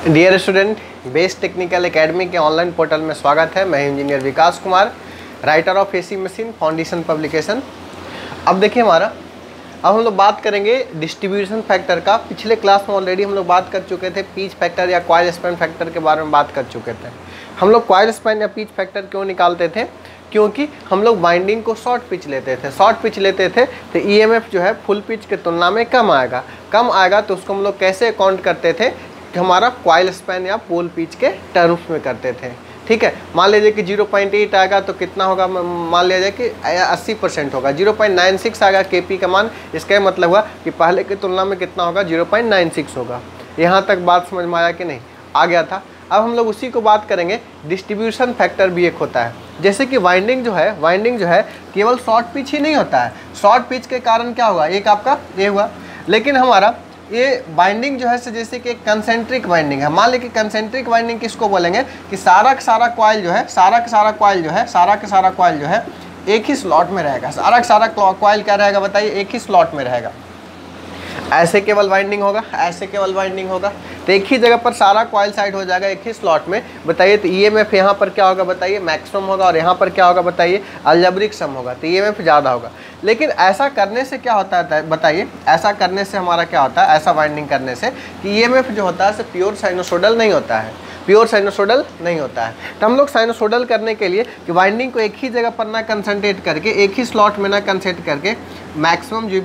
Dear student, best technical academy के online portal में स्वागत है। मैं engineer Vikas Kumar, writer of AC machine foundation publication. अब देखिए अब हम लोग बात करेंगे डिस्ट्रीब्यूशन फैक्टर का। पिछले क्लास में ऑलरेडी हम लोग बात कर चुके थे पिच फैक्टर या कॉइल स्पैन फैक्टर के बारे में बात कर चुके थे। हम लोग कॉइल स्पैन या पिच फैक्टर क्यों निकालते थे? क्योंकि हम लोग बाइंडिंग को शॉर्ट पिच लेते थे। शॉर्ट पिच लेते थे तो ईएमएफ जो है फुल पिच के तुलना में कम आएगा तो उसको हम लोग कैसे काउंट करते थे कि हमारा कॉइल स्पैन या पोल पिच के टर्म्स में करते थे। ठीक है, मान लीजिए कि 0.8 आएगा तो कितना होगा, मान लिया जाए कि 80% होगा। 0.96 आएगा केपी का मान, इसका मतलब हुआ कि पहले की तुलना में कितना होगा, 0.96 होगा। यहाँ तक बात समझ में आया कि नहीं? आ गया था। अब हम लोग उसी को बात करेंगे। डिस्ट्रीब्यूशन फैक्टर भी एक होता है। जैसे कि वाइंडिंग जो है केवल शॉर्ट पिच ही नहीं होता है। शॉर्ट पिच के कारण क्या होगा, एक आपका ये हुआ, लेकिन हमारा ये बाइंडिंग जो है जैसे कि एक कंसेंट्रिक बाइंडिंग है। मान लीजिए कि कंसेंट्रिक बाइंडिंग किसको बोलेंगे कि सारा का सारा कॉइल जो है एक ही स्लॉट में रहेगा। सारा का सारा कॉइल क्या रहेगा बताइए, एक ही स्लॉट में रहेगा। ऐसे केवल वाइंडिंग होगा, ऐसे केवल वाइंडिंग होगा, तो एक ही जगह पर सारा कॉइल साइड हो जाएगा एक ही स्लॉट में। बताइए तो ईएमएफ यहाँ पर क्या होगा बताइए, मैक्सिमम होगा, और यहाँ पर क्या होगा बताइए, अलजेब्रिक सम होगा, तो ईएमएफ ज़्यादा होगा। लेकिन ऐसा करने से क्या होता है बताइए, ऐसा करने से हमारा क्या होता है, ऐसा वाइंडिंग करने से कि ईएमएफ जो होता है सिर्फ प्योर साइनोसोडल नहीं होता है, प्योर साइनोसोडल नहीं होता है। तो हम लोग साइनोसोडल करने के लिए कि वाइंडिंग को एक ही जगह पर ना कंसंट्रेट करके, एक ही स्लॉट में ना कंसंट्रेट करके, मैक्सिमम जो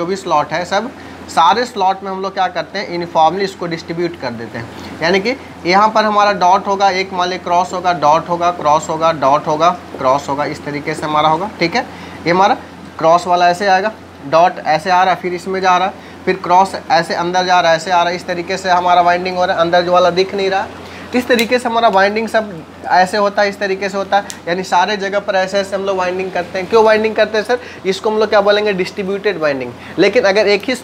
भी स्लॉट है सब सारे स्लॉट में हम लोग क्या करते हैं, यूनिफॉर्मली इसको डिस्ट्रीब्यूट कर देते हैं। यानी कि यहाँ पर हमारा डॉट होगा, एक मान लीजिए क्रॉस होगा, डॉट होगा, क्रॉस होगा, डॉट होगा, क्रॉस होगा, इस तरीके से हमारा होगा। ठीक है, ये हमारा क्रॉस वाला ऐसे आएगा, डॉट ऐसे आ रहा है, फिर इसमें जा रहा है, फिर क्रॉस ऐसे अंदर जा रहा है, ऐसे आ रहा है, इस तरीके से हमारा वाइंडिंग हो रहा है। अंदर जो वाला दिख नहीं रहा है, इस तरीके से हमारा वाइंडिंग सब ऐसे होता है, इस तरीके से होता है। यानी सारे जगह पर ऐसे ऐसे हम लोग वाइंडिंग करते हैं। क्यों वाइंडिंग करते हैं सर? इसको हम लोग क्या बोलेंगे, डिस्ट्रीब्यूटेड वाइंडिंग। लेकिन अगर एक ही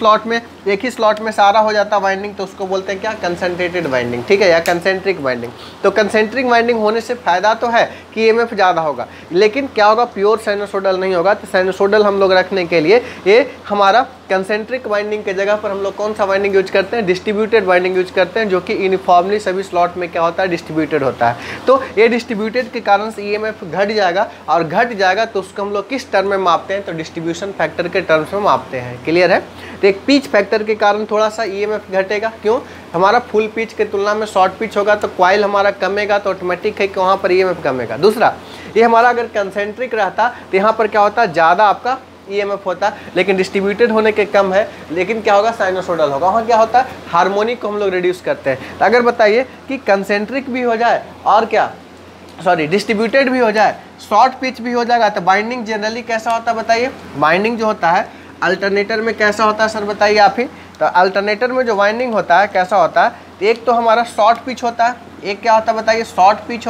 स्लॉट में सारा हो जाता वाइंडिंग तो उसको बोलते हैं क्या, कंसंट्रेटेड वाइंडिंग। ठीक है, या कंसेंट्रिक वाइंडिंग। तो कंसेंट्रिक वाइंडिंग होने से फायदा तो है कि ईएमएफ ज़्यादा होगा, लेकिन क्या होगा, प्योर साइनोसोडल नहीं होगा। तो साइनोसोडल हम लोग रखने के लिए ये हमारा कंसेंट्रिक वाइंडिंग के जगह पर हम लोग कौन सा वाइंडिंग यूज करते हैं, डिस्ट्रीब्यूटेड वाइंडिंग यूज करते हैं, जो कि यूनिफॉर्मली सभी स्लॉट में क्या होता है, डिस्ट्रीब्यूटेड होता है। तो ये डिस्ट्रीब्यूटेड के कारण से ईएमएफ घट जाएगा, और घट जाएगा तो उसको हम लोग किस टर्म में मापते हैं, तो डिस्ट्रीब्यूशन फैक्टर के टर्म्स में मापते हैं। क्लियर है? तो एक पिच फैक्टर के कारण थोड़ा सा ईएमएफ घटेगा। क्यों? हमारा फुल पिच के तुलना में शॉर्ट पिच होगा तो कॉइल हमारा कमेगा, तो ऑटोमेटिक है कि वहाँ पर ईएमएफ कमेगा। दूसरा, ये हमारा अगर कंसेंट्रिक रहता तो यहाँ पर क्या होता, ज़्यादा आपका ईएमएफ होता, लेकिन डिस्ट्रीब्यूटेड होने के कम है, लेकिन क्या होगा, साइनोसोडल होगा। वहाँ क्या होता है, हार्मोनिक को हम लोग रिड्यूस करते हैं। तो अगर बताइए कि कंसेंट्रिक भी हो जाए और डिस्ट्रीब्यूटेड भी हो जाए, शॉर्ट पिच भी हो जाएगा, तो बाइंडिंग जनरली कैसा होता है बताइए। बाइंडिंग जो होता है अल्टरनेटर में कैसा होता है सर बताइए आप ही। तो अल्टरनेटर में जो वाइंडिंग होता है कैसा होता है, एक तो हमारा शॉर्ट पिच होता है, एक क्या होता है बताइए, शॉर्ट पिच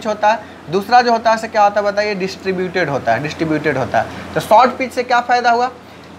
होता है। दूसरा जो होता है से क्या होता है बताइए, डिस्ट्रीब्यूटेड होता है। तो शॉर्ट पिच से क्या फ़ायदा हुआ,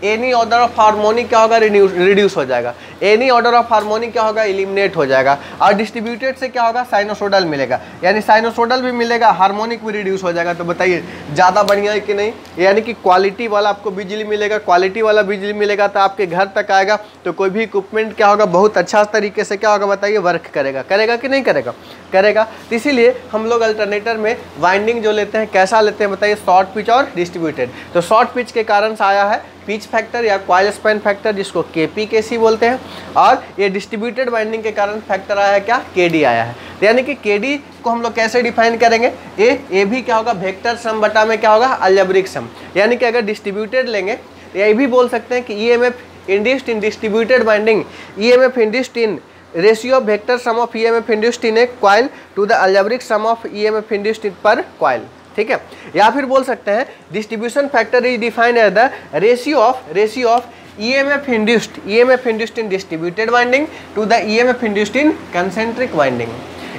एनी ऑर्डर ऑफ हार्मोनिक क्या होगा, रिड्यूस हो जाएगा। एनी ऑर्डर ऑफ हार्मोनिक क्या होगा, एलिमिनेट हो जाएगा। और डिस्ट्रीब्यूटेड से क्या होगा, साइनोसोडल मिलेगा, यानी साइनोसोडल भी मिलेगा, हार्मोनिक भी रिड्यूस हो जाएगा। तो बताइए ज़्यादा बढ़िया है कि नहीं? यानी कि क्वालिटी वाला आपको बिजली मिलेगा, क्वालिटी वाला बिजली मिलेगा तो आपके घर तक आएगा, तो कोई भी इक्विपमेंट क्या होगा, बहुत अच्छा तरीके से क्या होगा बताइए, वर्क करेगा कि नहीं करेगा। तो इसीलिए हम लोग अल्टरनेटर में वाइंडिंग जो लेते हैं कैसा लेते हैं बताइए, शॉर्ट पिच और डिस्ट्रीब्यूटेड। तो शॉर्ट पिच के कारण से आया है पिच फैक्टर या कॉइल स्पैन फैक्टर, जिसको केपी बोलते हैं, और ये डिस्ट्रीब्यूटेड वाइंडिंग के कारण फैक्टर आया है क्या, केडी आया है। तो यानी कि केडी को हम लोग कैसे डिफाइन करेंगे, ये भी क्या होगा, वेक्टर सम बटा में क्या होगा, अलजेब्रिक सम। यानी कि अगर डिस्ट्रीब्यूटेड लेंगे तो ये भी बोल सकते हैं कि EMF induced in distributed winding, EMF induced in ratio of vector sum of EMF induced in a coil to the algebraic sum of EMF induced in per coil. ठीक है, या फिर बोल सकते हैं distribution factor is defined as the ratio of EMF induced in distributed winding to the EMF induced in concentric winding.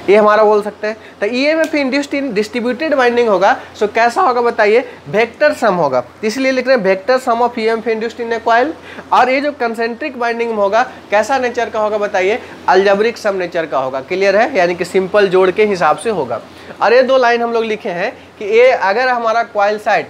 ये हमारा बोल सकते हैं। तो EMF induced in distributed winding होगा, सो कैसा होगा बताइए, वेक्टर सम होगा, इसलिए लिख रहे हैं vector sum of EMF induced in a coil. और ये जो कंसेंट्रिक वाइंडिंग में होगा कैसा नेचर का होगा बताइए, अलजेब्रिक सम नेचर का होगा। क्लियर है? यानी कि सिंपल जोड़ के हिसाब से होगा। और ये दो लाइन हम लोग लिखे हैं कि ये अगर हमारा coil side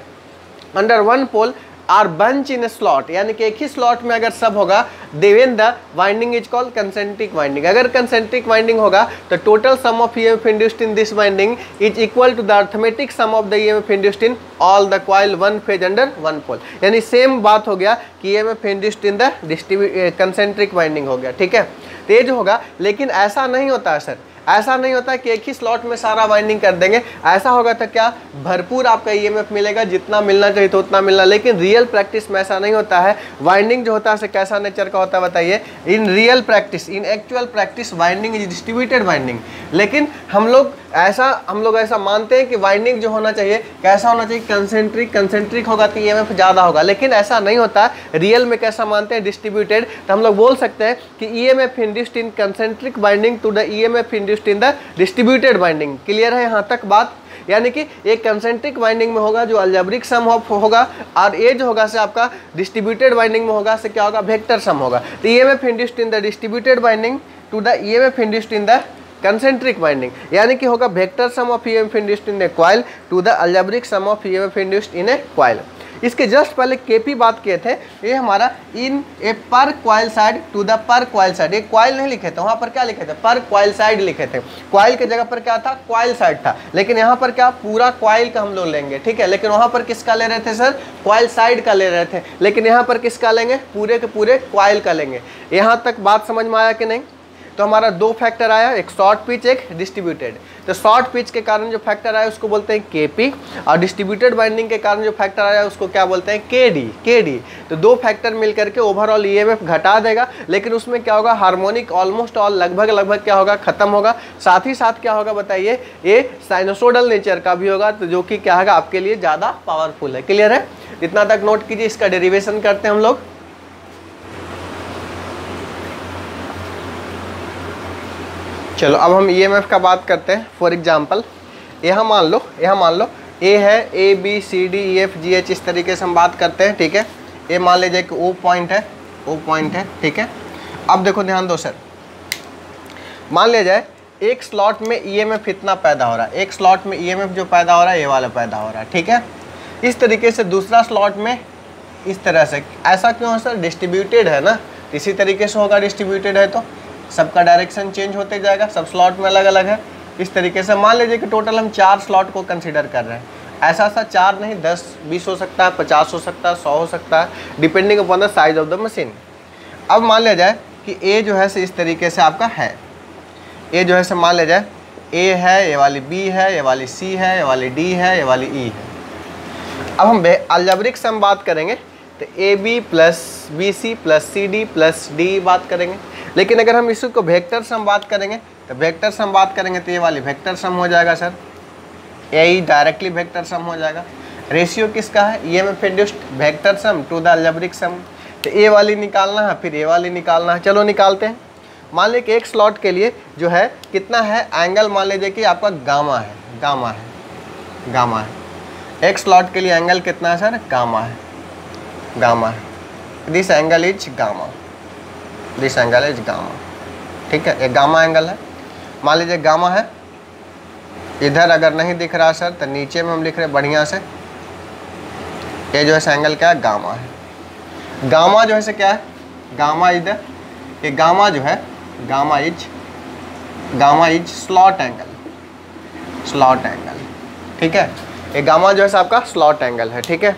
under one pole are bunch in slot, यानी कि एक ही स्लॉट में अगर सब होगा, then the winding is called concentric winding. अगर कंसेंट्रिक वाइंडिंग होगा तो total sum of EMF induced in this winding is equal to the arithmetic sum of the EMF induced in all the coil one phase under one pole. यानी same बात हो गया कि EMF induced in the concentric winding हो गया, ठीक है। तो ये जो होगा, लेकिन ऐसा नहीं होता है सर, ऐसा नहीं होता कि एक ही स्लॉट में सारा वाइंडिंग कर देंगे। ऐसा होगा तो क्या भरपूर आपका ईएमएफ मिलेगा, जितना मिलना चाहिए तो उतना मिलना, लेकिन रियल प्रैक्टिस में ऐसा नहीं होता है। वाइंडिंग जो होता है कैसा नेचर का होता है बताइए? In real practice, in actual practice winding is distributed winding. लेकिन हम लोग ऐसा मानते हैं कि वाइंडिंग जो होना चाहिए कैसा होना चाहिए? कंसेंट्रिक होगा तो ईएमएफ ज़्यादा होगा, लेकिन ऐसा नहीं होता। रियल में कैसा मानते हैं? डिस्ट्रीब्यूटेड। तो हम लोग बोल सकते हैं कि EMF induced in concentric winding to the EMF induced in the distributed winding. Clear है यहाँ तक बात? यानी कि एक कंसेंट्रिक वाइंडिंग में होगा जो अलजेब्रिक सम होगा, और ये जो होगा से आपका डिस्ट्रीब्यूटेड वाइंडिंग में होगा से क्या होगा? वेक्टर सम होगा। तो EMF induced in the distributed winding to the EMF induced in the concentric winding, यानी कि होगा vector sum of EMF induced in a coil to the algebraic sum of EMF induced in a coil. इसके just पहले KP बात किए थे, ये हमारा in a per coil side to the per coil side. ये कॉइल नहीं लिखे थे, वहाँ पर क्या लिखे थे? पर कॉइल साइड लिखे थे। कॉइल के जगह पर क्या था? कॉइल साइड था। लेकिन यहाँ पर क्या? पूरा कॉइल का हम लोग लेंगे, ठीक है। लेकिन वहाँ पर किसका ले रहे थे सर? कॉइल साइड का ले रहे थे। लेकिन यहाँ पर किसका लेंगे? पूरे के पूरे कॉइल का लेंगे। यहाँ तक बात समझ में आया कि नहीं? तो हमारा दो फैक्टर आया, एक शॉर्ट पिच, एक डिस्ट्रीब्यूटेड। तो शॉर्ट पिच के कारण जो फैक्टर आया उसको बोलते हैं केपी, और डिस्ट्रीब्यूटेड वाइंडिंग के कारण जो फैक्टर आया उसको क्या बोलते हैं? केडी। तो दो फैक्टर मिलकर के ओवरऑल ईएमएफ घटा देगा, लेकिन उसमें क्या होगा? हार्मोनिक ऑलमोस्ट ऑल लगभग क्या होगा? खत्म होगा। साथ ही साथ क्या होगा बताइए? ये साइनोसोडल नेचर का भी होगा, तो जो कि क्या होगा? आपके लिए ज़्यादा पावरफुल है। क्लियर है? इतना तक नोट कीजिए। इसका डेरिवेशन करते हैं हम लोग। चलो अब हम ईएमएफ का बात करते हैं। फॉर एग्जांपल यहाँ मान लो ए है, A B C D E F G H, इस तरीके से हम बात करते हैं, ठीक है। ए मान लीजिए कि ओ पॉइंट है, ठीक है। अब देखो ध्यान दो सर, मान लिया जाए एक स्लॉट में ईएमएफ इतना पैदा हो रहा है, एक स्लॉट में ईएमएफ जो पैदा हो रहा है ये वाला पैदा हो रहा है, ठीक है। इस तरीके से दूसरा स्लॉट में इस तरह से। ऐसा क्यों है सर? डिस्ट्रीब्यूटेड है ना, इसी तरीके से होगा। डिस्ट्रीब्यूटेड है तो सबका डायरेक्शन चेंज होते जाएगा, सब स्लॉट में अलग अलग है। इस तरीके से मान लीजिए कि टोटल हम 4 स्लॉट को कंसीडर कर रहे हैं। ऐसा 4 नहीं, 10, 20 हो सकता है, 50 हो सकता है, 100 हो सकता है, depending upon the size of the machine. अब मान लिया जाए कि ए जो है से इस तरीके से आपका है, ए जो है से मान लिया जाए ए है, ये वाली बी है, ये वाली सी है, ये वाली डी है, ये वाली ई है। अब हम अलजेब्रिक सम बात करेंगे तो A B plus B C plus C D plus D बात करेंगे। लेकिन अगर हम इसको वेक्टर सम बात करेंगे तो वेक्टर सम बात करेंगे तो ये वाली वेक्टर सम हो जाएगा सर, यही डायरेक्टली वेक्टर सम हो जाएगा। रेशियो किसका है? EMF induced vector sum to the algebraic sum. तो ए वाली निकालना है, फिर ए वाली निकालना है। चलो निकालते हैं। मान लीजिए कि एक स्लॉट के लिए जो है कितना है एंगल, मान लीजिए कि आपका गामा है। एक स्लॉट के लिए एंगल कितना है सर? गामा है। दिस एंगल इज गामा, ठीक है। एक गामा एंगल है, मान लीजिए गामा है। इधर अगर नहीं दिख रहा सर तो नीचे में हम लिख रहे हैं बढ़िया से, ये जो है एंगल क्या है? गामा है। गामा जो है क्या है? गामा इधर, ये गामा जो है गामा इज स्लॉट एंगल, ठीक है। ये गामा जो है आपका स्लॉट एंगल है, ठीक है।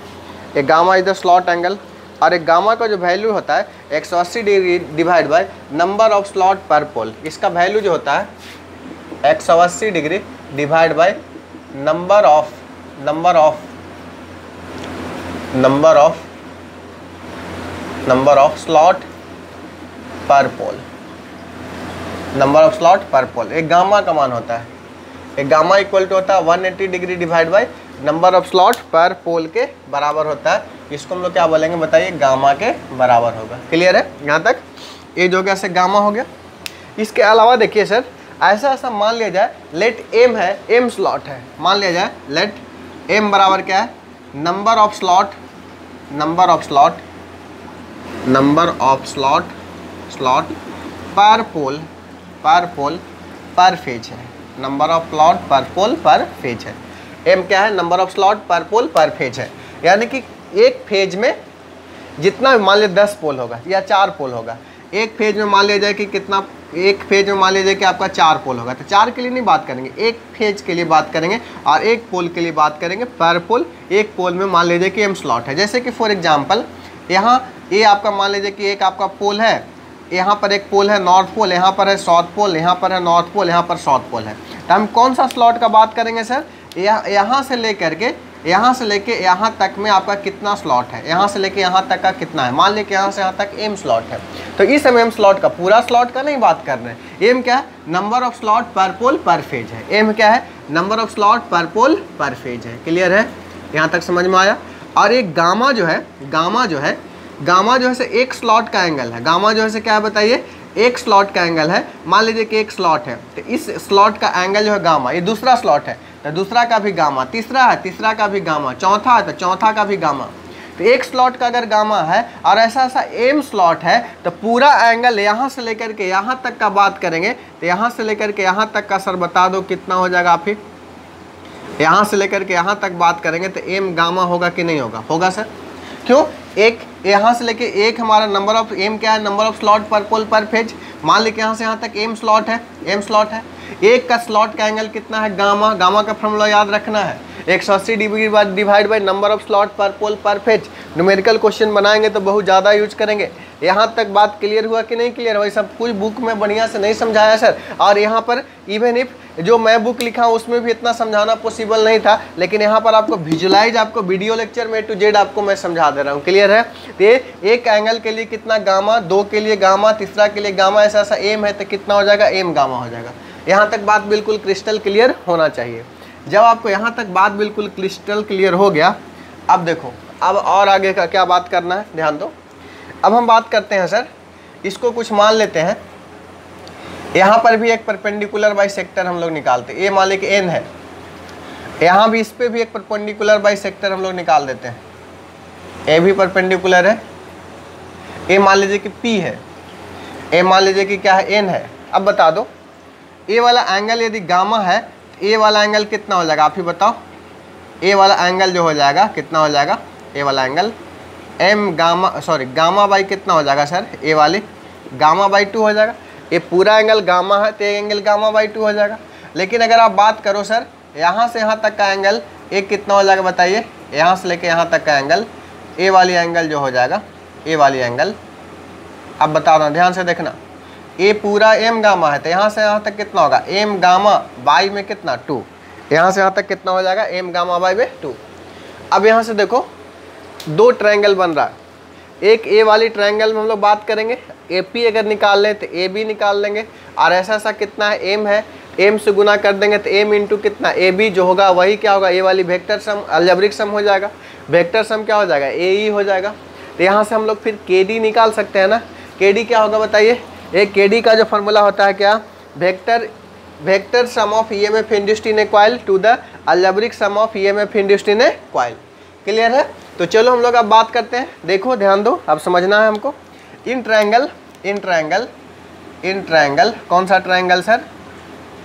ये गामा इधर स्लॉट एंगल, और एक गामा का जो वैल्यू होता है 180 degree divide by number of slot per पोल। इसका वैल्यू जो होता है 180 degree divide by number of slot per पोल। एक गामा का मान होता है, एक गामा इक्वल टू होता है 180 degree divide by number of slot per पोल के बराबर होता है। इसको हम लोग क्या बोलेंगे बताइए? गामा के बराबर होगा। क्लियर है यहाँ तक? ये जो गया से गामा हो गया। इसके अलावा देखिए सर, ऐसा मान लिया जाए लेट एम है, एम स्लॉट है। मान लिया जाए लेट एम बराबर क्या है? Number of slot per pole पर फेज है। Number of slot per pole पर फेज है। एम क्या है? Number of slot per pole पर फेज है। यानी कि एक फेज में जितना मान लीजिए 10 पोल होगा या 4 पोल होगा, एक फेज में मान लीजिए कि कितना, एक फेज में मान लीजिए कि आपका 4 पोल होगा, तो 4 के लिए नहीं बात करेंगे, एक फेज के लिए बात करेंगे और एक पोल के लिए बात करेंगे। पर पोल, एक पोल में मान लीजिए कि m स्लॉट है। जैसे कि फॉर एग्जांपल यहाँ ये आपका मान लीजिए कि एक आपका पोल है, यहाँ पर एक पोल है नॉर्थ पोल, यहाँ पर है साउथ पोल, यहाँ पर है नॉर्थ पोल, यहाँ पर साउथ पोल है। तो हम कौन सा स्लॉट का बात करेंगे सर? यहाँ से लेके यहाँ तक में आपका कितना स्लॉट है, यहाँ से लेके यहाँ तक का कितना है। मान लीजिए यहाँ से यहाँ तक m स्लॉट है, तो इस समय m स्लॉट का पूरा स्लॉट का नहीं बात कर रहे हैं। m क्या है? Number of slot per pole पर फेज है। m क्या है? Number of slot per pole पर फेज है। क्लियर है? यहाँ तक समझ में आया? और एक गामा जो है से एक स्लॉट का एंगल है। गामा जो है से क्या है बताइए? एक स्लॉट का एंगल है। मान लीजिए कि एक स्लॉट है, तो इस स्लॉट का एंगल जो है गामा, ये दूसरा स्लॉट है तो दूसरा का भी गामा, तीसरा है तीसरा का भी गामा, चौथा है तो चौथा का भी गामा। तो एक स्लॉट का अगर गामा है और ऐसा m स्लॉट है, तो पूरा एंगल यहाँ से लेकर के यहाँ तक का बात करेंगे, तो यहाँ से लेकर के यहाँ तक का सर बता दो कितना हो जाएगा आप ही? यहाँ से लेकर के यहाँ तक बात करेंगे तो m गामा होगा कि नहीं होगा? होगा सर। क्यों? एक यहाँ से लेके एक हमारा नंबर ऑफ m क्या है? Number of slot per pole पर फेज। मान लीजिए यहाँ से यहाँ तक m स्लॉट है, एक का स्लॉट का एंगल कितना है? गामा। गामा का फॉर्मूला याद रखना है, 180 degree divide by number of slot per pole पर फेज। न्यूमेरिकल क्वेश्चन बनाएंगे तो बहुत ज़्यादा यूज करेंगे। यहाँ तक बात क्लियर हुआ कि नहीं क्लियर? वही सब कुछ बुक में बढ़िया से नहीं समझाया सर, और यहाँ पर इवन इफ जो मैं बुक लिखा हूँ उसमें भी इतना समझाना पॉसिबल नहीं था, लेकिन यहाँ पर आपको विजुलाइज, आपको वीडियो लेक्चर में A to Z आपको मैं समझा दे रहा हूँ। क्लियर है? तो एक एंगल के लिए कितना गामा, दो के लिए गामा, तीसरा के लिए गामा, ऐसा ऐसा m है तो कितना हो जाएगा? m गामा हो जाएगा। यहाँ तक बात बिल्कुल क्रिस्टल क्लियर होना चाहिए। जब आपको यहाँ तक बात बिल्कुल क्रिस्टल क्लियर हो गया, अब देखो अब और आगे का क्या बात करना है, ध्यान दो। अब हम बात करते हैं सर, इसको कुछ मान लेते हैं, यहाँ पर भी एक परपेंडिकुलर बाइसेक्टर हम लोग निकालते हैं। ए मान लीजिए कि n है, यहाँ भी इस पर भी एक परपेंडिकुलर बाइसेक्टर हम लोग निकाल देते हैं। ए भी परपेंडिकुलर है, ए मान लीजिए कि p है, ए मान लीजिए कि क्या है? n है। अब बता दो ए वाला एंगल यदि गामा है तो ए वाला एंगल कितना हो जाएगा? आप ही बताओ। ए वाला एंगल जो हो जाएगा कितना हो जाएगा? ए वाला एंगल गामा बाई कितना हो जाएगा सर? ए वाली गामा बाई 2 हो जाएगा। ये पूरा एंगल गामा है तो एंगल गामा बाई 2 हो जाएगा। लेकिन अगर आप बात करो सर यहाँ से यहाँ तक का एंगल एक कितना हो जाएगा बताइए? यहाँ से लेके यहाँ तक का एंगल, ए वाली एंगल जो हो जाएगा, ए वाली एंगल, अब बता रहा हूँ ध्यान से देखना, ए पूरा m गामा है तो यहाँ से यहाँ तक कितना होगा? m गामा बाई में कितना? 2। यहाँ से यहाँ तक कितना हो जाएगा? m गामा बाई में 2। अब यहाँ से देखो दो ट्रायंगल बन रहा है, एक ए वाली ट्रायंगल में हम लोग बात करेंगे, AP अगर निकाल लें तो AB निकाल लेंगे, और ऐसा ऐसा कितना है? m है, m से गुना कर देंगे तो m इंटू कितना? AB जो होगा वही क्या होगा? ए वाली वेक्टर सम, अलजेब्रिक सम हो जाएगा। वेक्टर सम क्या हो जाएगा? AE हो जाएगा। तो यहाँ से हम लोग फिर KD निकाल सकते हैं ना। KD क्या होगा बताइए? एक KD का जो फॉर्मूला होता है क्या? Vector sum of EMF induced in a coil to the algebraic sum of EMF induced in a coil. Clear है? तो चलो हम लोग अब बात करते हैं। देखो ध्यान दो, अब समझना है हमको। इन ट्रायंगल कौन सा ट्रायंगल सर?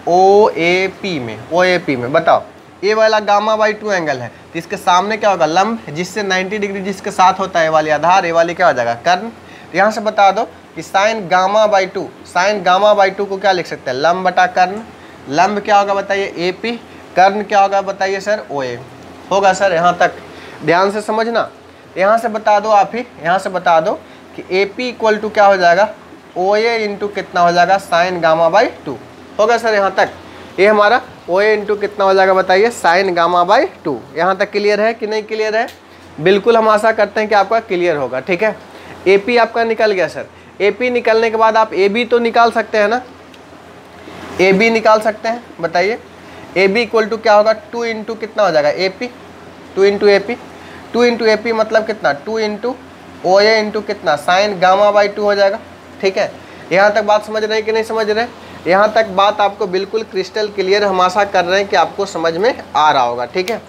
OAP में बताओ, ए वाला गामा बाई 2 एंगल है तो इसके सामने क्या होगा? लंब, जिससे 90 डिग्री जिसके साथ होता है ए वाली आधार, ए वाली क्या हो जाएगा? कर्ण। तो यहाँ से बता दो कि साइन गामा बाई 2 को क्या लिख सकते हैं? लंब बटा कर्ण। लंब क्या होगा बताइए? AP। कर्ण क्या होगा बताइए सर? OA होगा सर। यहाँ तक ध्यान से समझना। यहाँ से बता दो आप ही, यहाँ से बता दो कि AP इक्वल टू क्या हो जाएगा? OA इंटू कितना हो जाएगा? साइन गामा बाई 2 होगा सर। यहाँ तक ये हमारा OA इंटू कितना हो जाएगा बताइए? Sign gamma by 2। यहाँ तक क्लियर है कि नहीं क्लियर है? बिल्कुल, हम आशा करते हैं कि आपका क्लियर होगा। ठीक है, AP आपका निकल गया सर। AP निकलने के बाद आप AB तो निकाल सकते हैं ना, AB निकाल सकते हैं, बताइए। AB इक्वल टू क्या होगा? 2 इंटू कितना हो जाएगा? AP, 2 into AP, 2 into AP मतलब कितना? 2 इंटू OA इंटू कितना? साइन गामा बाई 2 हो जाएगा। ठीक है, यहाँ तक बात समझ रहे हैं कि नहीं समझ रहे? यहाँ तक बात आपको बिल्कुल क्रिस्टल क्लियर, हम आशा कर रहे हैं कि आपको समझ में आ रहा होगा। ठीक है,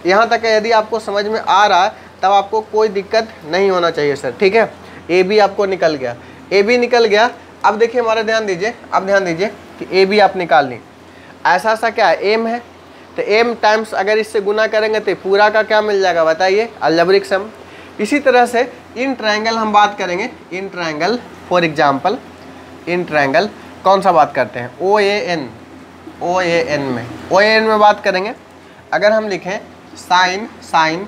यहाँ तक यदि आपको समझ में आ रहा है तब आपको कोई दिक्कत नहीं होना चाहिए सर। ठीक है, AB आपको निकल गया, AB निकल गया। अब देखिए हमारा ध्यान दीजिए, अब ध्यान दीजिए कि AB आप निकाल ली। ऐसा ऐसा क्या है? M है, तो M टाइम्स अगर इससे गुना करेंगे तो पूरा का क्या मिल जाएगा बताइए? अलजेब्रिक सम। इसी तरह से इन ट्रायंगल हम बात करेंगे, in triangle for example, in triangle कौन सा बात करते हैं, ओ ए एन में बात करेंगे। अगर हम लिखें sine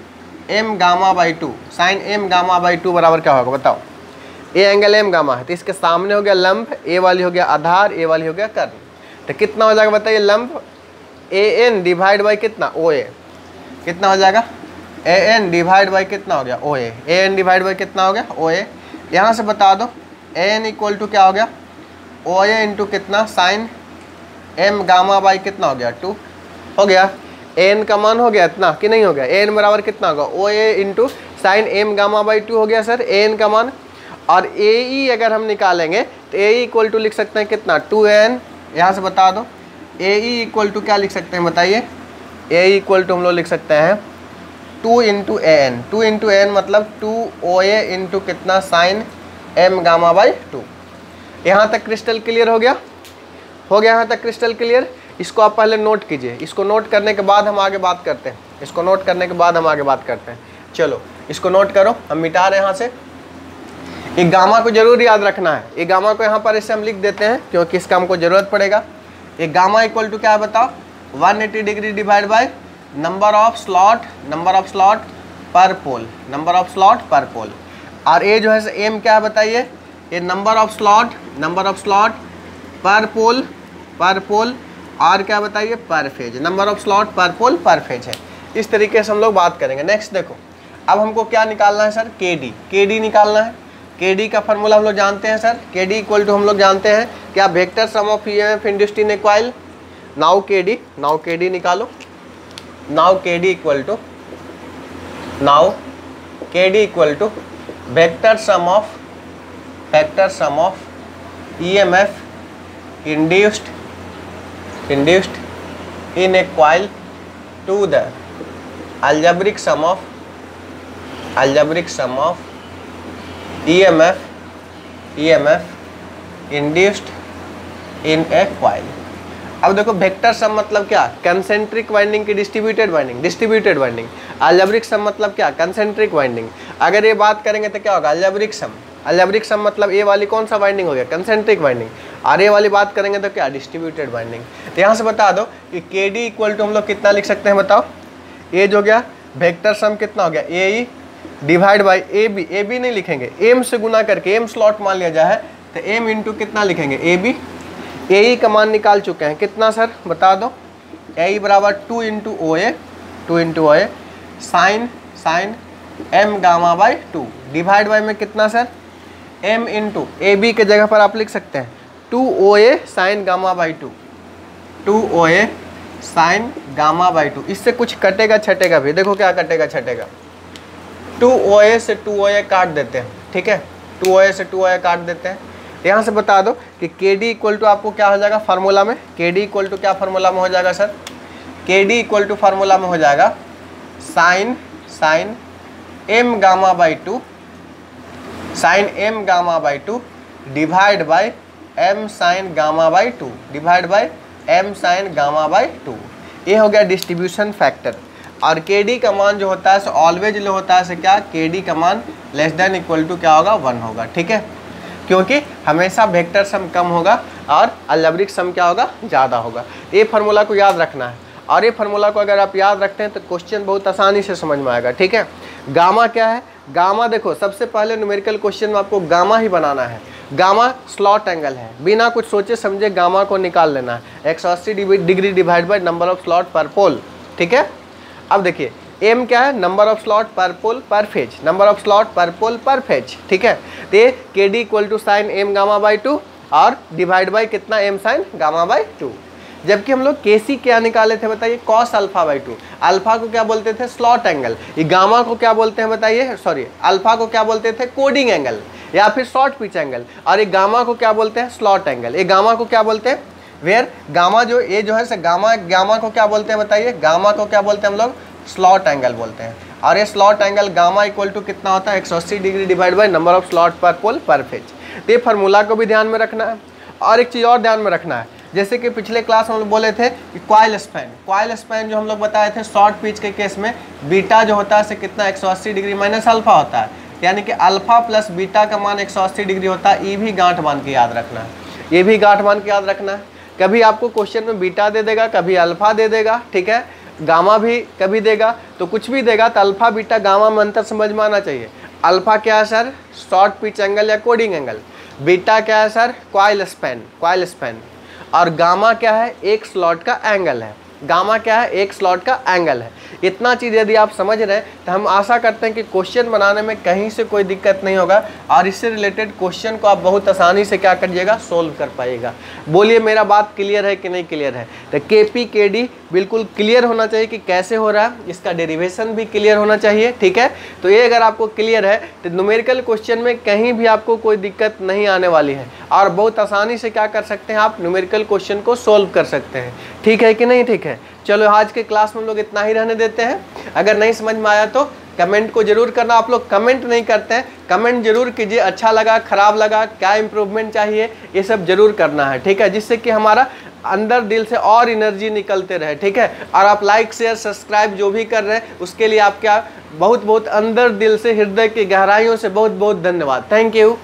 M gamma by two, sine M gamma by two बराबर क्या होगा बताओ। ए एंगल एम गामा है तो इसके सामने हो गया लंब, ए वाली हो गया आधार, ए वाली हो गया कर्ण, तो कितना हो जाएगा बताइए, लंब ए एन डिवाइड बाई कितना, ओ ए, कितना हो जाएगा, ए एन डिवाइड बाई कितना हो गया, ओ ए एन डिवाइड बाई कितना हो गया, ओ ए। यहाँ से बता दो ए एन इक्वल टू क्या हो गया, ओ ए इंटू कितना, साइन एम गामा बाई कितना हो गया, 2 हो गया। ए एन का मान हो गया इतना कि नहीं हो गया, ए एन बराबर कितना होगा, O A into sine M gamma by 2 हो गया सर ए एन का मान। और ए ई अगर हम निकालेंगे तो ए ई इक्वल टू लिख सकते हैं कितना, 2n। यहाँ से बता दो ए ई इक्वल टू क्या लिख सकते हैं बताइए, ए ई इक्वल टू हम लोग लिख सकते हैं 2 into A N, 2 into A N मतलब 2 ओ ए इंटू कितना, साइन एम गामा बाई 2। यहाँ तक क्रिस्टल क्लियर हो गया, हो गया यहाँ तक क्रिस्टल क्लियर। इसको आप पहले नोट कीजिए, इसको नोट करने के बाद हम आगे बात करते हैं, इसको नोट करने के बाद हम आगे बात करते हैं। चलो इसको नोट करो, हम मिटा रहे हैं यहाँ से। एक गामा को जरूर याद रखना है, एक गामा को यहाँ पर इसे हम लिख देते हैं क्योंकि इसका हमको जरूरत पड़ेगा। एक गामा इक्वल टू क्या है बताओ, 180 degree divide by number of slot per pole, number of slot per पोल। और ए जो है एम क्या है बताइए, ये नंबर ऑफ स्लॉट पर पोल, और क्या बताइए, पर phase, number of slot per pole पर फेज है। इस तरीके से हम लोग बात करेंगे। नेक्स्ट देखो, अब हमको क्या निकालना है सर, के डी निकालना है। के डी का फॉर्मूला हम लोग जानते हैं सर, के डी इक्वल टू हम लोग जानते हैं क्या, vector sum of EMF induced in a coil. Now K D निकालो, now K D equal to vector sum of EMF induced in a coil to the algebraic sum of EMF induced in a coil। अब देखो vector sum मतलब क्या, concentric winding की distributed winding. Algebraic सम मतलब क्या, concentric winding. अगर ये बात करेंगे तो क्या होगा, अलजेब्रिक सम मतलब ए वाली कौन सा वाइंडिंग हो गया, कंसेंट्रिक वाइंडिंग। और ए वाली बात करेंगे तो क्या, डिस्ट्रीब्यूटेड वाइंडिंग। तो यहाँ से बता दो कि के डी इक्वल टू हम लोग कितना लिख सकते हैं बताओ, ए जो गया वेक्टर सम कितना हो गया, A E divide by A B नहीं लिखेंगे, एम से गुना करके, एम स्लॉट मान लिया जाए तो एम इंटू कितना लिखेंगे, ए बी। ए ई का मान निकाल चुके हैं कितना सर बता दो, ए ई बराबर 2 into O A sine M gamma by 2 divide by में कितना sir, M into A B के जगह पर आप लिख सकते हैं 2 O A sine gamma by 2, 2 O A sine gamma by 2। इससे कुछ कटेगा छटेगा भी, देखो क्या कटेगा छटेगा, 2 ओ ए से 2 ओ ए काट देते हैं, ठीक है, 2 ओ ए से 2 ओ ए काट देते हैं। यहाँ से बता दो कि के डी इक्वल टू आपको क्या हो जाएगा फार्मूला में, के डी इक्वल टू क्या फार्मूला में हो जाएगा सर, के डी इक्वल टू फार्मूला में हो जाएगा sine M gamma by 2, sine M gamma by 2 divide by m sine gamma by 2 divide by m sine gamma by 2। ये हो गया डिस्ट्रीब्यूशन फैक्टर। और के डी का मान जो होता है सो ऑलवेज जो होता है क्या, के डी का मान लेस देन इक्वल टू क्या होगा, 1 होगा, ठीक है, क्योंकि हमेशा वेक्टर सम कम होगा और अलजेब्रिक सम क्या होगा, ज़्यादा होगा। ये फार्मूला को याद रखना है, और ये फार्मूला को अगर आप याद रखते हैं तो क्वेश्चन बहुत आसानी से समझ में आएगा, ठीक है। गामा क्या है, गामा देखो सबसे पहले न्यूमेरिकल क्वेश्चन में आपको गामा ही बनाना है। गामा स्लॉट एंगल है, बिना कुछ सोचे समझे गामा को निकाल लेना है, 180 degree divide by number of slot per पोल, ठीक है। अब देखिए एम क्या है, number of slot per pole पर phase, number of slot per pole पर फेज, ठीक है। तो ये K D equal to sine M gamma by 2 और डिवाइड बाई कितना, एम साइन गामा बाई 2। जबकि हम लोग के सी क्या निकाले थे बताइए, कॉस अल्फा बाई 2। अल्फा को क्या बोलते थे, स्लॉट एंगल। ये गामा को क्या बोलते हैं बताइए, सॉरी अल्फा को क्या बोलते थे, कोडिंग एंगल या फिर शॉर्ट पिच एंगल। और ये गामा को क्या बोलते हैं, स्लॉट एंगल। ये गामा को क्या बोलते हैं, वेयर गामा जो ये जो है गामा को क्या बोलते हैं बताइए, गामा को क्या बोलते हैं हम लोग, स्लॉट एंगल बोलते हैं। और ये slot angle gamma equal to कितना होता है, 180 degree divide by number of slot per pole पर फेज। तो ये फार्मूला को भी ध्यान में रखना है। और एक चीज़ और ध्यान में रखना है, जैसे कि पिछले क्लास में हम लोग बोले थे कि कॉइल स्पैन जो हम लोग बताए थे शॉर्ट पिच के केस में बीटा जो होता है से कितना 180 डिग्री माइनस अल्फा होता है, यानी कि अल्फा प्लस बीटा का मान 180 डिग्री होता है। ये भी गांठ मान के याद रखना है, ये भी गांठ मान के याद रखना है। कभी आपको क्वेश्चन में बीटा दे देगा, कभी अल्फा दे देगा, ठीक है, गामा भी कभी देगा, तो कुछ भी देगा तो अल्फा बीटा गामा में अंतर समझ में आना चाहिए। अल्फा क्या है सर, शॉर्ट पिच एंगल या कोडिंग एंगल। बीटा क्या है सर, कॉइल स्पैन। और गामा क्या है, एक स्लॉट का एंगल है। गामा क्या है, एक स्लॉट का एंगल है। इतना चीज़ यदि आप समझ रहे हैं तो हम आशा करते हैं कि क्वेश्चन बनाने में कहीं से कोई दिक्कत नहीं होगा और इससे रिलेटेड क्वेश्चन को आप बहुत आसानी से क्या करिएगा, सोल्व कर पाइएगा। बोलिए मेरा बात क्लियर है कि नहीं क्लियर है? तो केपी केडी बिल्कुल क्लियर होना चाहिए कि कैसे हो रहा है, इसका डेरिवेशन भी क्लियर होना चाहिए, ठीक है। तो ये अगर आपको क्लियर है तो न्यूमेरिकल क्वेश्चन में कहीं भी आपको कोई दिक्कत नहीं आने वाली है और बहुत आसानी से क्या कर सकते हैं, आप न्यूमेरिकल क्वेश्चन को सोल्व कर सकते हैं, ठीक है कि नहीं? ठीक है, चलो आज के क्लास में हम लोग इतना ही रहने देते हैं। अगर नहीं समझ में आया तो कमेंट को जरूर करना। आप लोग कमेंट नहीं करते हैं, कमेंट जरूर कीजिए, अच्छा लगा, खराब लगा, क्या इंप्रूवमेंट चाहिए, ये सब जरूर करना है, ठीक है, जिससे कि हमारा अंदर दिल से और एनर्जी निकलते रहे, ठीक है। और आप लाइक शेयर सब्सक्राइब जो भी कर रहे हैं उसके लिए आप क्या बहुत बहुत अंदर दिल से, हृदय की गहराइयों से बहुत बहुत धन्यवाद। Thank you.